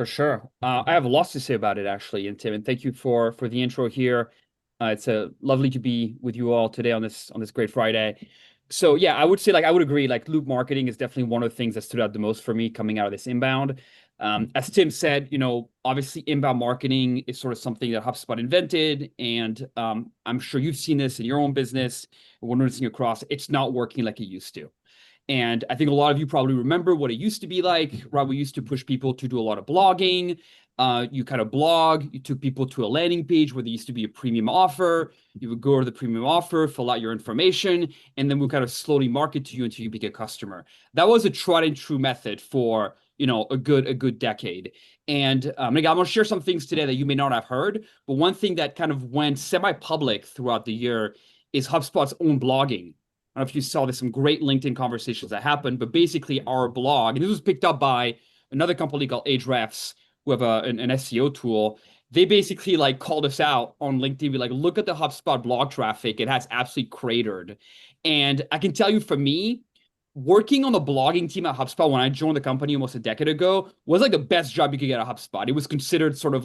For sure. I have lots to say about it actually, and Tim, and thank you for the intro here. It's lovely to be with you all today on this great Friday. So yeah, I would say I would agree loop marketing is definitely one of the things that stood out the most for me coming out of this inbound. As Tim said, obviously inbound marketing is sort of something that HubSpot invented, and I'm sure you've seen this in your own business. We're noticing across, it's not working like it used to. And I think a lot of you probably remember what it used to be like, right? We used to push people to do a lot of blogging. You kind of blog, you took people to a landing page where there used to be a premium offer. You would go to the premium offer, fill out your information, and then we kind of slowly market to you until you become a customer. That was a tried and true method for a good decade. And again, I'm going to share some things today that you may not have heard. But one thing that kind of went semi-public throughout the year is HubSpot's own blogging. I don't know if you saw, there's some great LinkedIn conversations that happened, but basically our blog, and this was picked up by another company called Ahrefs, who have an SEO tool. They basically called us out on LinkedIn, be like, look at the HubSpot blog traffic. It has absolutely cratered. And I can tell you, for me, working on the blogging team at HubSpot when I joined the company almost a decade ago was the best job you could get at HubSpot. It was considered sort of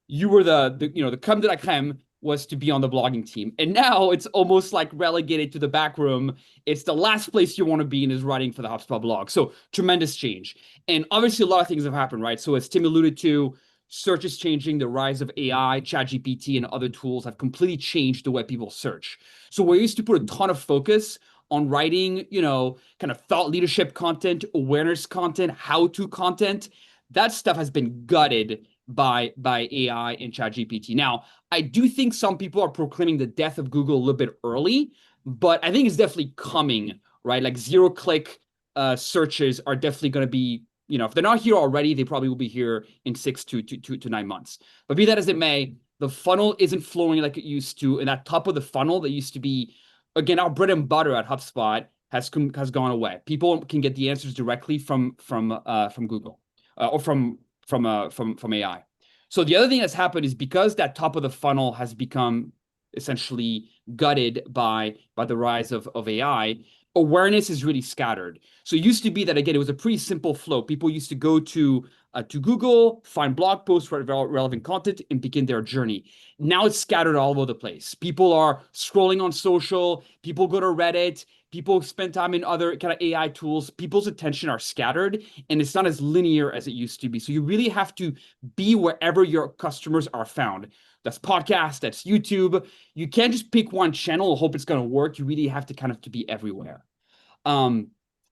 you were the creme de la creme was to be on the blogging team. And now it's almost relegated to the back room. It's the last place you want to be in is writing for the HubSpot blog. So tremendous change. And obviously a lot of things have happened, right? So as Tim alluded to, search is changing. The rise of AI, ChatGPT, and other tools have completely changed the way people search. So we used to put a ton of focus on writing, kind of thought leadership content, awareness content, how-to content. That stuff has been gutted by AI and ChatGPT. Now, I do think some people are proclaiming the death of Google a little bit early, but I think it's definitely coming, right? Zero-click searches are definitely going to be, if they're not here already, they probably will be here in 6 to 9 months. But be that as it may, the funnel isn't flowing like it used to, and that top of the funnel that used to be, again, our bread and butter at HubSpot has gone away. People can get the answers directly from Google or from AI. So the other thing that's happened is because that top of the funnel has become essentially gutted by the rise of AI, awareness is really scattered. So it used to be that, again, it was a pretty simple flow. People used to go to Google, find blog posts, relevant content, and begin their journey. Now it's scattered all over the place. People are scrolling on social. People go to Reddit. People spend time in other kind of AI tools. People's attention are scattered, and it's not as linear as it used to be. So you really have to be wherever your customers are found. That's podcast, that's YouTube. You can't just pick one channel and hope it's going to work. You really have to kind of to be everywhere.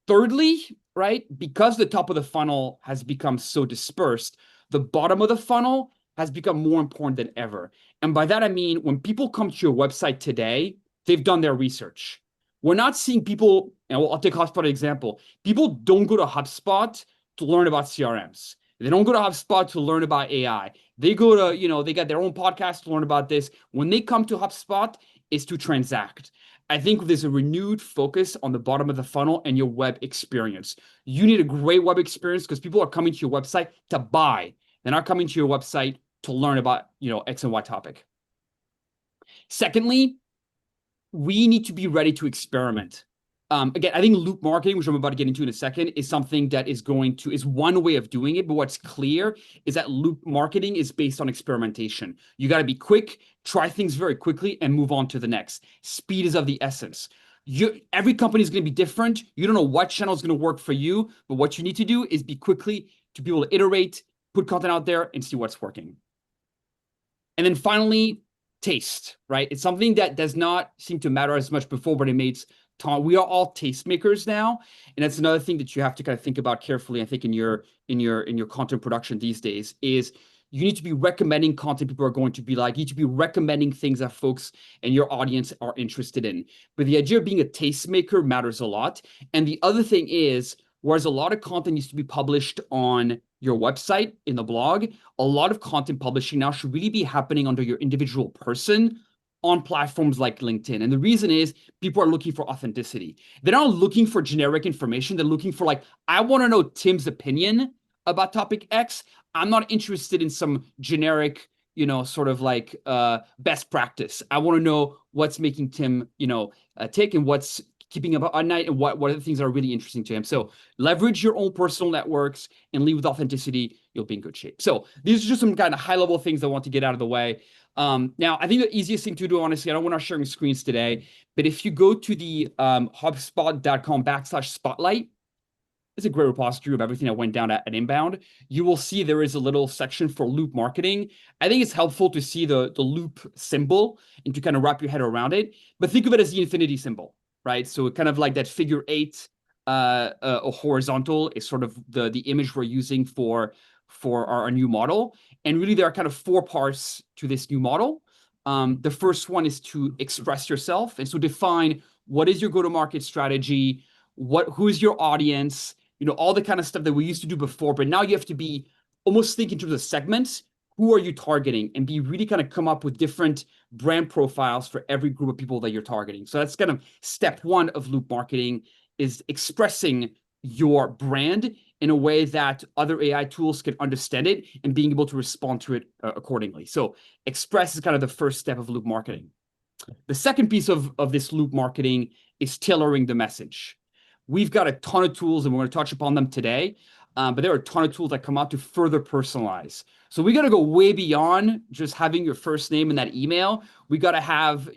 Thirdly, right, because the top of the funnel has become so dispersed, the bottom of the funnel has become more important than ever. And by that, I mean, when people come to your website today, they've done their research. We're not seeing people, and I'll take HubSpot as an example. People don't go to HubSpot to learn about CRMs. They don't go to HubSpot to learn about AI. They go to, they got their own podcast to learn about this. When they come to HubSpot, it's to transact. I think there's a renewed focus on the bottom of the funnel and your web experience. You need a great web experience because people are coming to your website to buy. They're not coming to your website to learn about, X and Y topic. Secondly, we need to be ready to experiment. Again, I think loop marketing, which I'm about to get into in a second, is something that is one way of doing it. But what's clear is that loop marketing is based on experimentation. You got to be quick, try things very quickly, and move on to the next. Speed is of the essence. Every company is going to be different. You don't know what channel is going to work for you, but what you need to do is be quickly to be able to iterate, put content out there, and see what's working. And then finally, taste, right? It's something that does not seem to matter as much before, but it makes we are all tastemakers now, and that's another thing that you have to kind of think about carefully. I think in your content production these days is you need to be recommending content people are going to be like. You need to be recommending things that folks and your audience are interested in. But the idea of being a tastemaker matters a lot. And the other thing is, whereas a lot of content used to be published on your website in the blog, a lot of content publishing now should really be happening under your individual person on platforms like LinkedIn. And the reason is people are looking for authenticity. They're not looking for generic information. They're looking for I want to know Tim's opinion about topic X. I'm not interested in some generic, sort of best practice. I want to know what's making Tim, tick and what's keeping up at night, and what are the things that are really interesting to him. So leverage your own personal networks and lead with authenticity. You'll be in good shape. So these are just some kind of high level things I want to get out of the way. Now, I think the easiest thing to do, honestly, I know we're not sharing screens today, but if you go to the HubSpot.com/spotlight, it's a great repository of everything that went down at Inbound. You will see there is a little section for loop marketing. I think it's helpful to see the loop symbol and to kind of wrap your head around it. But think of it as the infinity symbol, right? So kind of like that figure eight, a horizontal is sort of the image we're using for our new model. And really, there are kind of four parts to this new model. The first one is to express yourself, and so define what is your go-to-market strategy, who is your audience, all the kind of stuff that we used to do before, but now you have to be almost think in terms of segments. Who are you targeting? And be really kind of come up with different brand profiles for every group of people that you're targeting. So that's kind of step one of loop marketing, is expressing your brand in a way that other AI tools can understand it and being able to respond to it accordingly. So express is kind of the first step of loop marketing. The second piece of this loop marketing is tailoring the message. We've got a ton of tools, and we're going to touch upon them today, but there are a ton of tools that come out to further personalize. So we got to go way beyond just having your first name in that email. We got to have,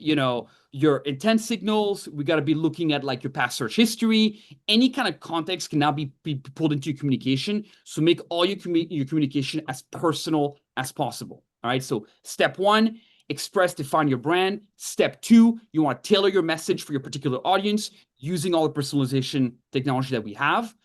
your intent signals. We got to be looking at like your past search history. Any kind of context can now be pulled into your communication. So make all your communication as personal as possible. All right. So step one, express, define your brand. Step two, you want to tailor your message for your particular audience using all the personalization technology that we have.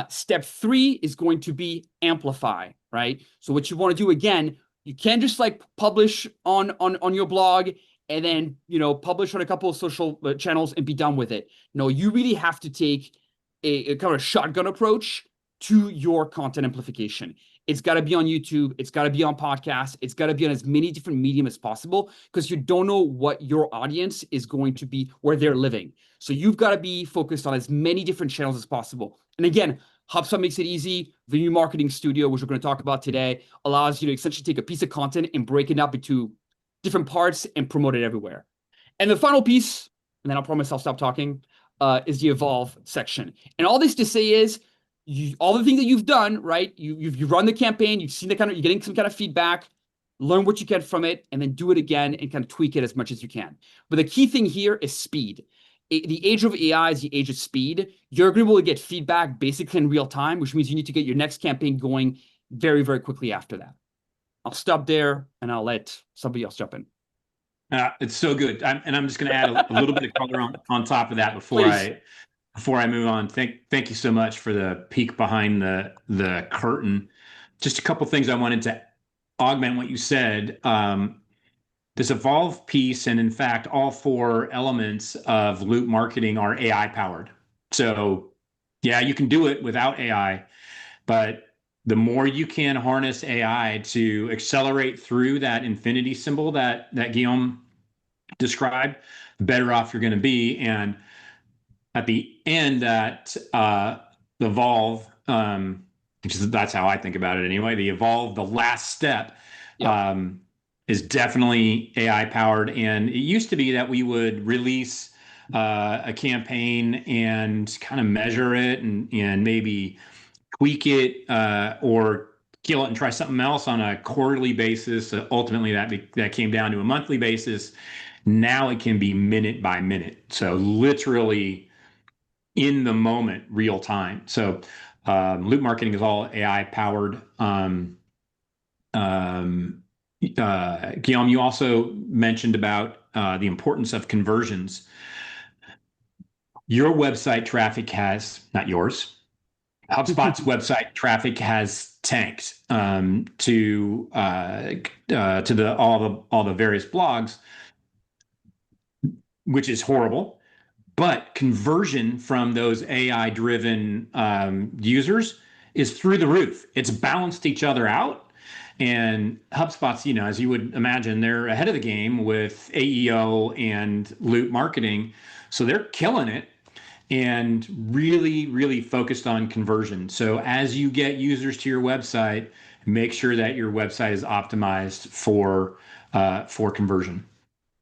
Step three is going to be amplify, right? So what you want to do, again, you can't just like publish on your blog and then, publish on a couple of social channels and be done with it. No, you really have to take a kind of shotgun approach to your content amplification. It's got to be on YouTube. It's got to be on podcasts. It's got to be on as many different mediums as possible, because you don't know what your audience is going to be, where they're living. So you've got to be focused on as many different channels as possible. And again, HubSpot makes it easy. The new marketing studio, which we're going to talk about today, allows you to essentially take a piece of content and break it up into different parts and promote it everywhere. And the final piece, and then I'll promise I'll stop talking, is the evolve section. And all this to say is, all the things that you've done, right? You've run the campaign, you've seen you're getting some kind of feedback, learn what you get from it, and then do it again and kind of tweak it as much as you can. But the key thing here is speed. The age of AI is the age of speed. You're going to be able to get feedback basically in real time, which means you need to get your next campaign going very, very quickly after that. I'll stop there and I'll let somebody else jump in. It's so good. I'm just going to add a little bit of color on top of that before I move on. Thank you so much for the peek behind the curtain. Just a couple things I wanted to augment what you said. This evolve piece, and in fact, all four elements of loop marketing are AI powered. So yeah, you can do it without AI, but the more you can harness AI to accelerate through that infinity symbol that Guillaume described, the better off you're going to be. And at the end, that evolve, that's how I think about it anyway. The evolve, the last step, is definitely AI powered. And it used to be that we would release a campaign and kind of measure it and maybe tweak it or kill it and try something else on a quarterly basis. Ultimately, that came down to a monthly basis. Now it can be minute by minute. So literally in the moment, real time. So loop marketing is all AI powered. Guillaume, you also mentioned about the importance of conversions. Your website traffic not yours, HubSpot's website traffic has tanked to all the various blogs, which is horrible. But conversion from those AI-driven users is through the roof. It's balanced each other out. And HubSpot's, as you would imagine, they're ahead of the game with AEO and loop marketing. So they're killing it and really, really focused on conversion. So as you get users to your website, make sure that your website is optimized for conversion.